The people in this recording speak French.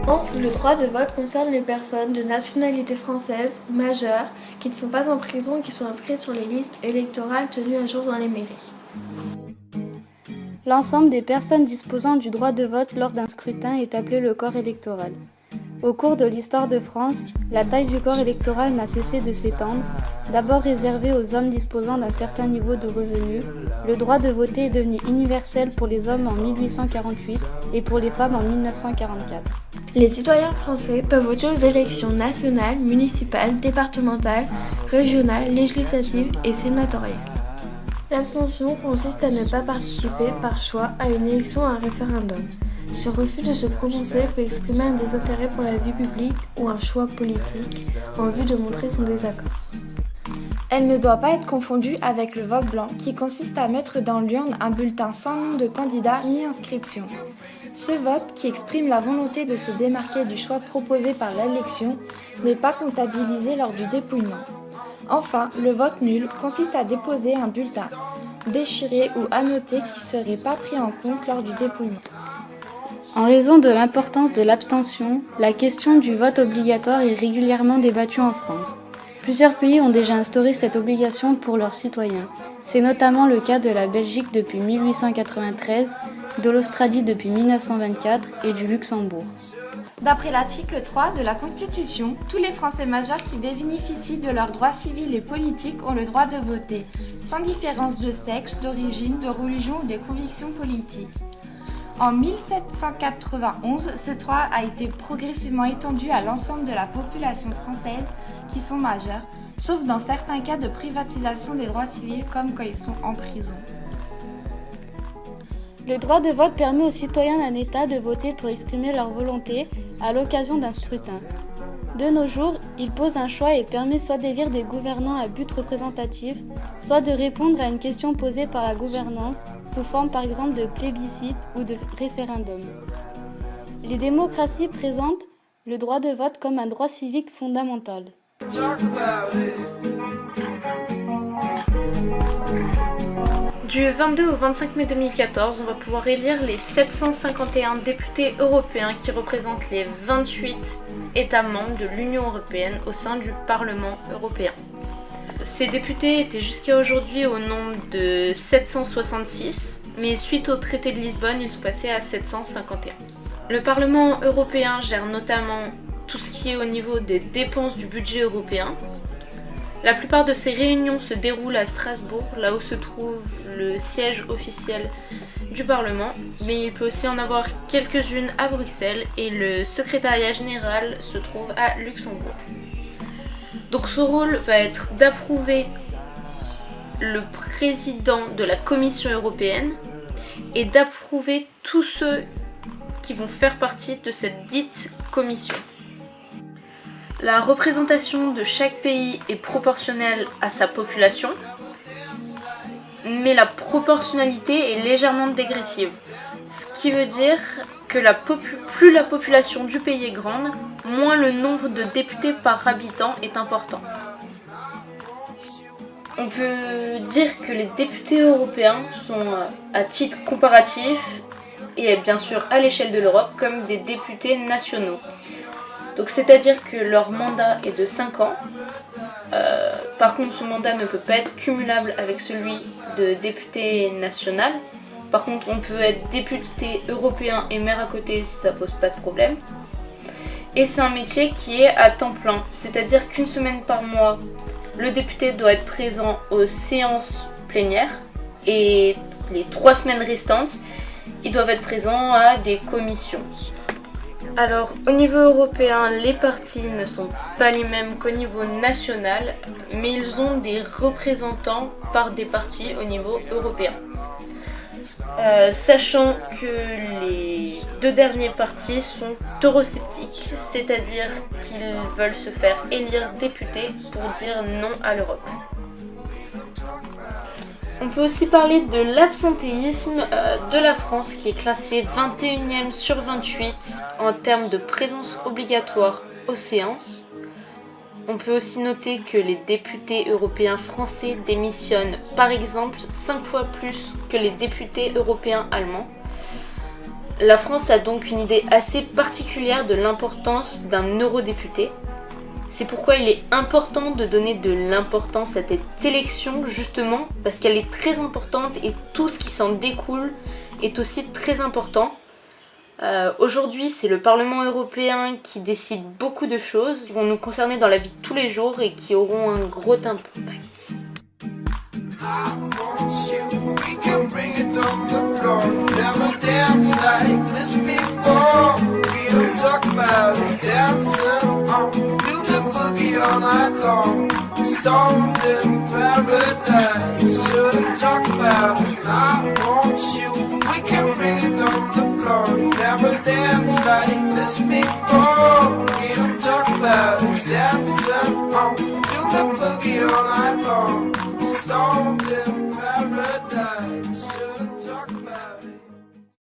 En France, le droit de vote concerne les personnes de nationalité française majeures qui ne sont pas en prison et qui sont inscrites sur les listes électorales tenues un jour dans les mairies. L'ensemble des personnes disposant du droit de vote lors d'un scrutin est appelé le corps électoral. Au cours de l'histoire de France, la taille du corps électoral n'a cessé de s'étendre. D'abord réservé aux hommes disposant d'un certain niveau de revenus, le droit de voter est devenu universel pour les hommes en 1848 et pour les femmes en 1944. Les citoyens français peuvent voter aux élections nationales, municipales, départementales, régionales, législatives et sénatoriales. L'abstention consiste à ne pas participer par choix à une élection ou à un référendum. Ce refus de se prononcer peut exprimer un désintérêt pour la vie publique ou un choix politique en vue de montrer son désaccord. Elle ne doit pas être confondue avec le vote blanc qui consiste à mettre dans l'urne un bulletin sans nom de candidat ni inscription. Ce vote, qui exprime la volonté de se démarquer du choix proposé par l'élection, n'est pas comptabilisé lors du dépouillement. Enfin, le vote nul consiste à déposer un bulletin déchiré ou annoté qui ne serait pas pris en compte lors du dépouillement. En raison de l'importance de l'abstention, la question du vote obligatoire est régulièrement débattue en France. Plusieurs pays ont déjà instauré cette obligation pour leurs citoyens. C'est notamment le cas de la Belgique depuis 1893, de l'Australie depuis 1924 et du Luxembourg. D'après l'article 3 de la Constitution, tous les Français majeurs qui bénéficient de leurs droits civils et politiques ont le droit de voter, sans différence de sexe, d'origine, de religion ou de convictions politiques. En 1791, ce droit a été progressivement étendu à l'ensemble de la population française qui sont majeurs, sauf dans certains cas de privatisation des droits civils comme quand ils sont en prison. Le droit de vote permet aux citoyens d'un État de voter pour exprimer leur volonté à l'occasion d'un scrutin. De nos jours, il pose un choix et permet soit d'élire des gouvernants à but représentatif, soit de répondre à une question posée par la gouvernance sous forme par exemple de plébiscite ou de référendum. Les démocraties présentent le droit de vote comme un droit civique fondamental. Du 22 au 25 mai 2014, on va pouvoir élire les 751 députés européens qui représentent les 28 États membres de l'Union européenne au sein du Parlement européen. Ces députés étaient jusqu'à aujourd'hui au nombre de 766, mais suite au traité de Lisbonne, ils sont passés à 751. Le Parlement européen gère notamment tout ce qui est au niveau des dépenses du budget européen. La plupart de ces réunions se déroulent à Strasbourg, là où se trouve le siège officiel du Parlement, mais il peut aussi en avoir quelques-unes à Bruxelles et le secrétariat général se trouve à Luxembourg. Donc ce rôle va être d'approuver le président de la Commission européenne et d'approuver tous ceux qui vont faire partie de cette dite commission. La représentation de chaque pays est proportionnelle à sa population, mais la proportionnalité est légèrement dégressive. Ce qui veut dire que plus la population du pays est grande, moins le nombre de députés par habitant est important. On peut dire que les députés européens sont, à titre comparatif, et bien sûr à l'échelle de l'Europe, comme des députés nationaux. Donc c'est-à-dire que leur mandat est de 5 ans. Par contre, ce mandat ne peut pas être cumulable avec celui de député national. Par contre, on peut être député européen et maire à côté, ça pose pas de problème. Et c'est un métier qui est à temps plein, c'est-à-dire qu'une semaine par mois, le député doit être présent aux séances plénières et les 3 semaines restantes, ils doivent être présents à des commissions. Alors, au niveau européen, les partis ne sont pas les mêmes qu'au niveau national, mais ils ont des représentants par des partis au niveau européen. Sachant que les 2 derniers partis sont eurosceptiques, c'est-à-dire qu'ils veulent se faire élire députés pour dire non à l'Europe. On peut aussi parler de l'absentéisme de la France qui est classé 21e sur 28 en termes de présence obligatoire aux séances. On peut aussi noter que les députés européens français démissionnent par exemple 5 fois plus que les députés européens allemands. La France a donc une idée assez particulière de l'importance d'un eurodéputé. C'est pourquoi il est important de donner de l'importance à cette élection, justement, parce qu'elle est très importante et tout ce qui s'en découle est aussi très important. Aujourd'hui, c'est le Parlement européen qui décide beaucoup de choses qui vont nous concerner dans la vie de tous les jours et qui auront un gros impact. We can bring